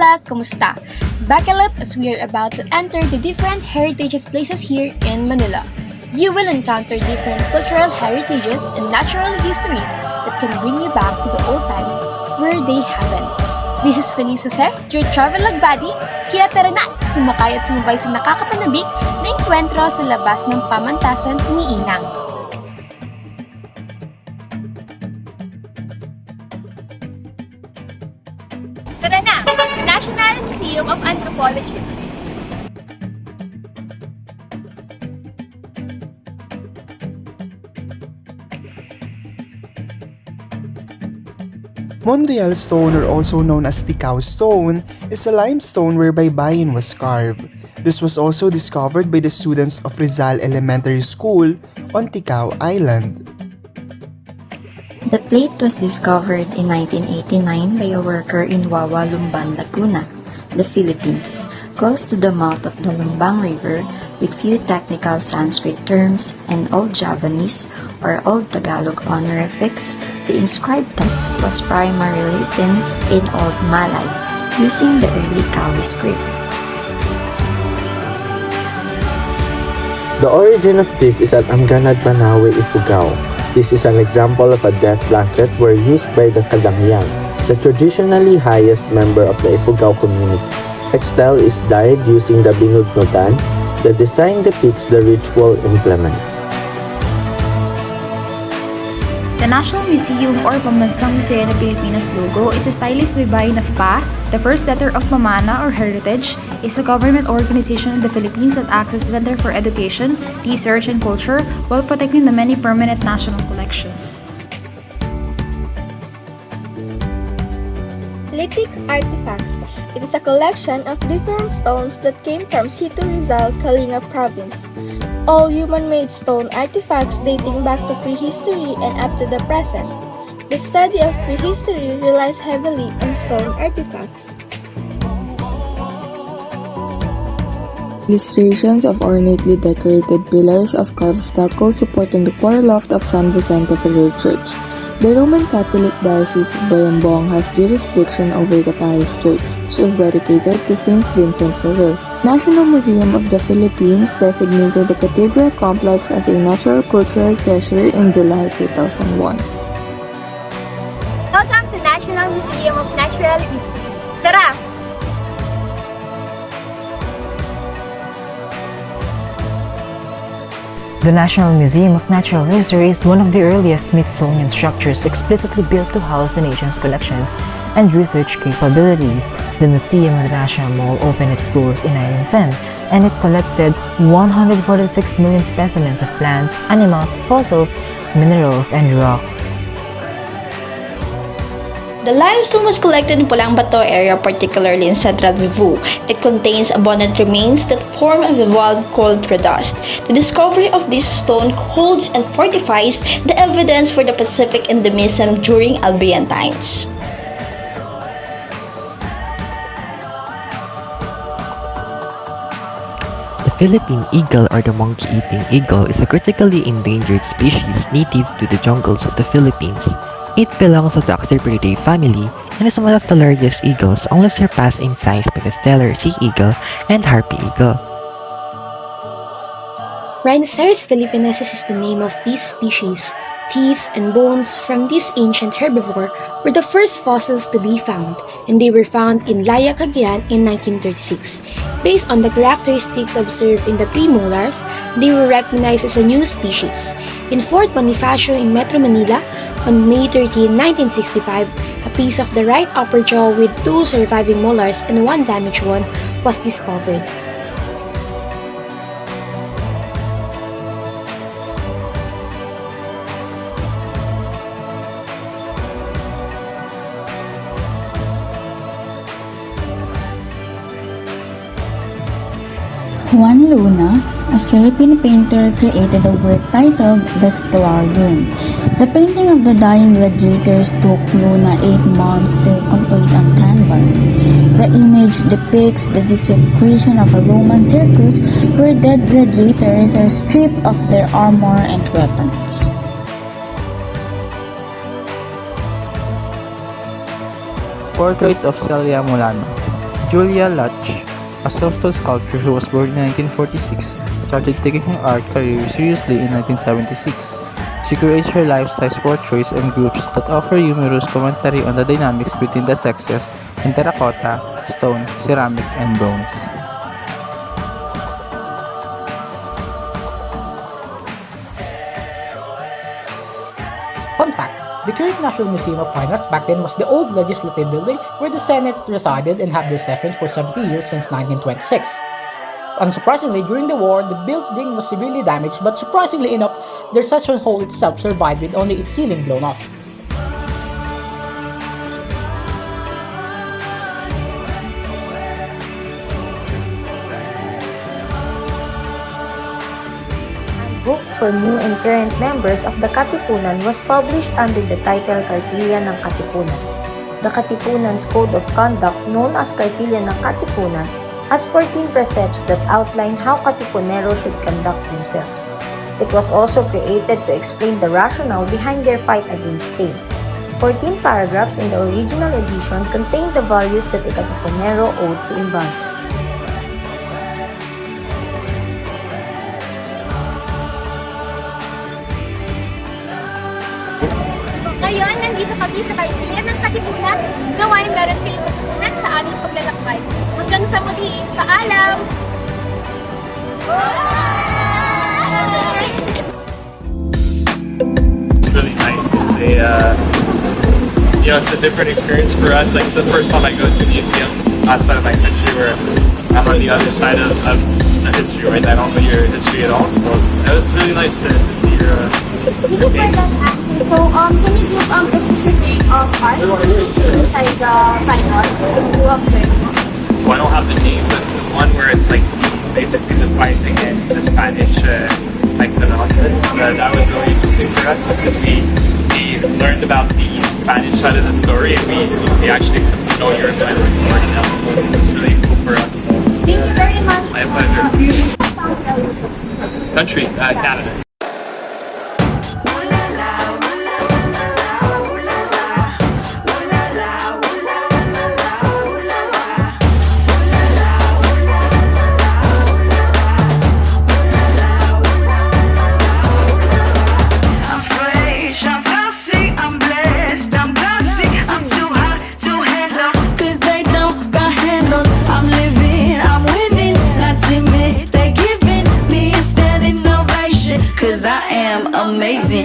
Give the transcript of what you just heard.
Manila, kumusta? Buckle up as we are about to enter the different heritage places here in Manila. You will encounter different cultural heritages and natural histories that can bring you back to the old times where they happened. This is Feliz Jose, your travel log buddy. Kaya tara na, sumakay at sumabay sa nakakapanabik na enkwentro sa labas ng pamantasan ni Inang. Tara na! National Museum of Anthropology. Monreal stone, or also known as Ticao stone, is a limestone whereby bayan was carved. This was also discovered by the students of Rizal Elementary School on Ticao Island. The plate was discovered in 1989 by a worker in Wawa, Lumban, Laguna, the Philippines, close to the mouth of the Lumbang River, with few technical Sanskrit terms and Old Javanese or Old Tagalog honorifics. The inscribed text was primarily written in Old Malay, using the early Kawi script. The origin of this is at Amganad Banawe, Ifugao. This is an example of a death blanket were used by the Kadangyan, the traditionally highest member of the Ifugao community. Textile is dyed using the binudnugan. The design depicts the ritual implement. The National Museum or Pambansang Museo ng Pilipinas logo is a stylized baybayin of Pa. The first letter of Mamana or heritage is a government organization in the Philippines that acts as a center for education, research, and culture while protecting the many permanent national collections. Lithic artifacts. It is a collection of different stones that came from Situ Rizal, Kalinga province. All human-made stone artifacts dating back to prehistory and up to the present. The study of prehistory relies heavily on stone artifacts. Illustrations of ornately decorated pillars of carved stucco supporting the choir loft of San Vicente Ferrer Church. The Roman Catholic Diocese of Bayambong has jurisdiction over the parish church, which is dedicated to Saint Vincent Ferrer. National Museum of the Philippines designated the cathedral complex as a natural cultural treasure in July 2001. Welcome to National Museum of Natural History. Tara! The National Museum of Natural History is one of the earliest Smithsonian structures explicitly built to house the nation's collections and research capabilities. The Museum of the National Mall opened its doors in 1910, and it collected 146 million specimens of plants, animals, fossils, minerals, and rock. The limestone was collected in Pulang Bato area, particularly in central Vivu. It contains abundant remains that form a evolved cold redust. The discovery of this stone holds and fortifies the evidence for the Pacific endemism during Albian times. The Philippine eagle, or the monkey-eating eagle, is a critically endangered species native to the jungles of the Philippines. It belongs to the Oxybridae family and is one of the largest eagles, only surpassed in size by the stellar sea eagle and harpy eagle. Rhinoceros philippinensis is the name of this species. Teeth and bones from this ancient herbivore were the first fossils to be found, and they were found in Laya, Cagayan in 1936. Based on the characteristics observed in the premolars, they were recognized as a new species. In Fort Bonifacio in Metro Manila, on May 13, 1965, a piece of the right upper jaw with 2 surviving molars and 1 damaged one was discovered. Juan Luna, a Philippine painter, created a work titled The Spolarium. The painting of the dying gladiators took Luna 8 months to complete on canvas. The image depicts the desecration of a Roman circus where dead gladiators are stripped of their armor and weapons. Portrait of Celia Molano. Julia Lach, a softstone sculptor who was born in 1946, started taking her art career seriously in 1976. She creates her life-size portraits and groups that offer humorous commentary on the dynamics between the sexes in terracotta, stone, ceramic, and bronze. Fun fact, the current National Museum of Fine Arts back then was the old legislative building where the Senate resided and had their sessions for 70 years since 1926. Unsurprisingly, during the war, the building was severely damaged, but surprisingly enough, their session hall itself survived with only its ceiling blown off. Book for new and current members of the Katipunan was published under the title Kartilya ng Katipunan. The Katipunan's Code of Conduct, known as Kartilya ng Katipunan, has 14 precepts that outline how Katipuneros should conduct themselves. It was also created to explain the rationale behind their fight against Spain. 14 paragraphs in the original edition contain the values that a Katipunero owed to embody. Ngayon, nandito kami sa Kartilya ng Katipunan. Naway meron kayong katutunan sa aming paglalakbay. Hanggang sa muli, paalam! It's really nice. It's a different experience for us. Like, it's the first time I go to a museum outside of my country where I'm on the other side of the history, right? I don't know your history at all, so it was really nice to see your Thank you for that answer. So, can you give a specific parts inside the fine arts that you grew up with? So I don't have the name, but the one where it's like basically the fight against the Spanish like colonialists, that was really interesting for us because we learned about the Spanish side of the story and we actually know your side of the story now. So it's really cool for us. Thank you very much. My pleasure. Country, Canada. Cause I am amazing.